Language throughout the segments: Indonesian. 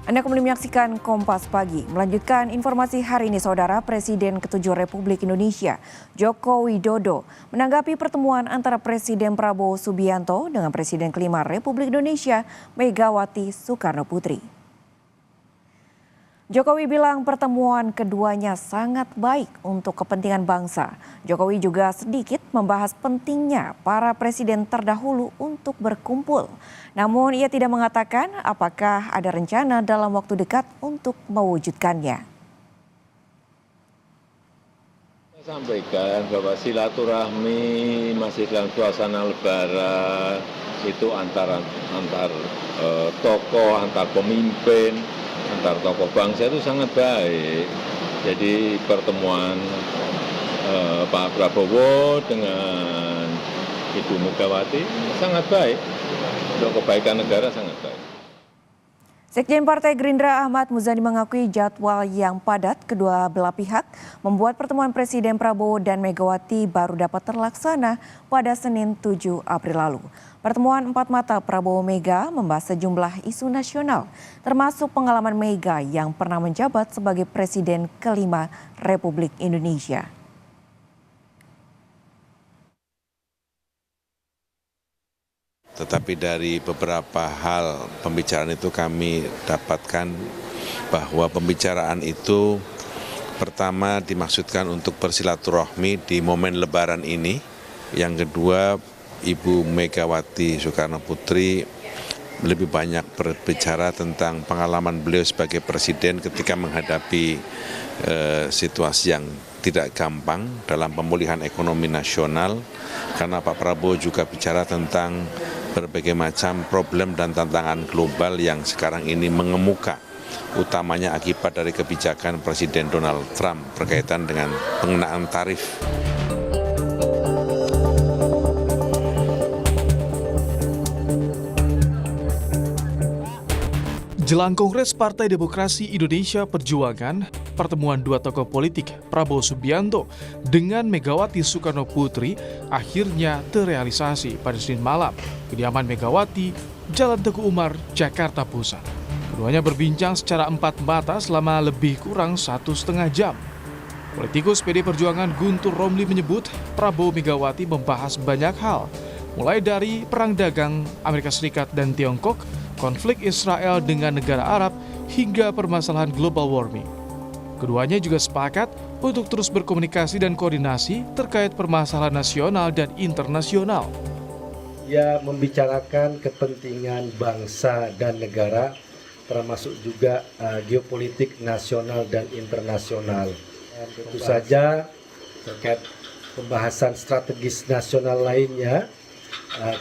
Anda kembali menyaksikan Kompas Pagi. Melanjutkan informasi hari ini, Saudara, Presiden ke-7 Republik Indonesia, Joko Widodo, menanggapi pertemuan antara Presiden Prabowo Subianto dengan Presiden ke-5 Republik Indonesia, Megawati Soekarno Putri. Jokowi bilang pertemuan keduanya sangat baik untuk kepentingan bangsa. Jokowi juga sedikit membahas pentingnya para presiden terdahulu untuk berkumpul. Namun ia tidak mengatakan apakah ada rencana dalam waktu dekat untuk mewujudkannya. Saya sampaikan bahwa silaturahmi masih dalam suasana lebaran itu antar tokoh, antar pemimpin, antar tokoh bangsa itu sangat baik. Jadi pertemuan Pak Prabowo dengan Ibu Megawati sangat baik. Untuk kebaikan negara sangat baik. Sekjen Partai Gerindra Ahmad Muzani mengakui jadwal yang padat kedua belah pihak membuat pertemuan Presiden Prabowo dan Megawati baru dapat terlaksana pada Senin 7 April lalu. Pertemuan empat mata Prabowo Mega membahas sejumlah isu nasional, termasuk pengalaman Mega yang pernah menjabat sebagai Presiden ke-5 Republik Indonesia. Tetapi dari beberapa hal pembicaraan itu kami dapatkan bahwa pembicaraan itu pertama dimaksudkan untuk bersilaturahmi di momen lebaran ini. Yang kedua, Ibu Megawati Soekarno Putri lebih banyak berbicara tentang pengalaman beliau sebagai presiden ketika menghadapi situasi yang tidak gampang dalam pemulihan ekonomi nasional, karena Pak Prabowo juga bicara tentang berbagai macam problem dan tantangan global yang sekarang ini mengemuka, utamanya akibat dari kebijakan Presiden Donald Trump berkaitan dengan pengenaan tarif. Jelang Kongres Partai Demokrasi Indonesia Perjuangan, pertemuan dua tokoh politik Prabowo Subianto dengan Megawati Soekarno Putri akhirnya terrealisasi pada Senin malam, kediaman Megawati, Jalan Teguh Umar, Jakarta Pusat. Keduanya berbincang secara empat mata selama lebih kurang 1,5 jam. Politikus PD Perjuangan Guntur Romli menyebut Prabowo Megawati membahas banyak hal, mulai dari perang dagang Amerika Serikat dan Tiongkok, konflik Israel dengan negara Arab, hingga permasalahan global warming. Keduanya juga sepakat untuk terus berkomunikasi dan koordinasi terkait permasalahan nasional dan internasional. Ia membicarakan kepentingan bangsa dan negara, termasuk juga geopolitik nasional dan internasional. Tentu saja terkait pembahasan strategis nasional lainnya,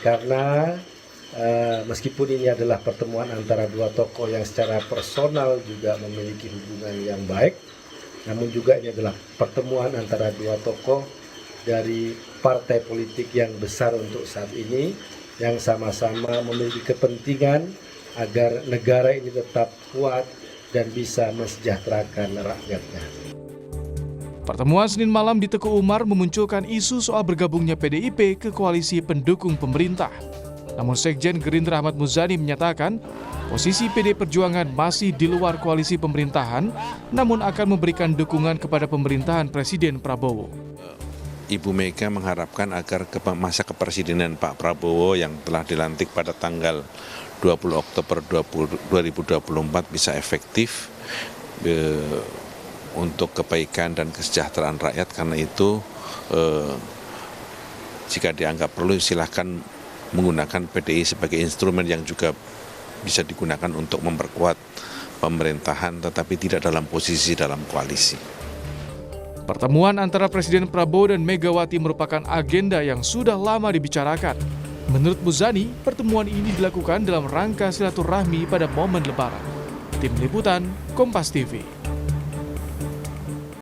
karena meskipun ini adalah pertemuan antara dua tokoh yang secara personal juga memiliki hubungan yang baik, namun juga ini adalah pertemuan antara dua tokoh dari partai politik yang besar untuk saat ini, yang sama-sama memiliki kepentingan agar negara ini tetap kuat dan bisa mensejahterakan rakyatnya. Pertemuan Senin malam di Teguh Umar memunculkan isu soal bergabungnya PDIP ke koalisi pendukung pemerintah. Namun Sekjen Gerindra Ahmad Muzani menyatakan posisi PD Perjuangan masih di luar koalisi pemerintahan, namun akan memberikan dukungan kepada pemerintahan Presiden Prabowo. Ibu Mega mengharapkan agar masa kepresidenan Pak Prabowo yang telah dilantik pada tanggal 20 Oktober 2024 bisa efektif untuk kebaikan dan kesejahteraan rakyat. Karena itu jika dianggap perlu silahkan menggunakan PDI sebagai instrumen yang juga bisa digunakan untuk memperkuat pemerintahan, tetapi tidak dalam posisi dalam koalisi. Pertemuan antara Presiden Prabowo dan Megawati merupakan agenda yang sudah lama dibicarakan. Menurut Muzani, pertemuan ini dilakukan dalam rangka silaturahmi pada momen Lebaran. Tim Liputan, Kompas TV.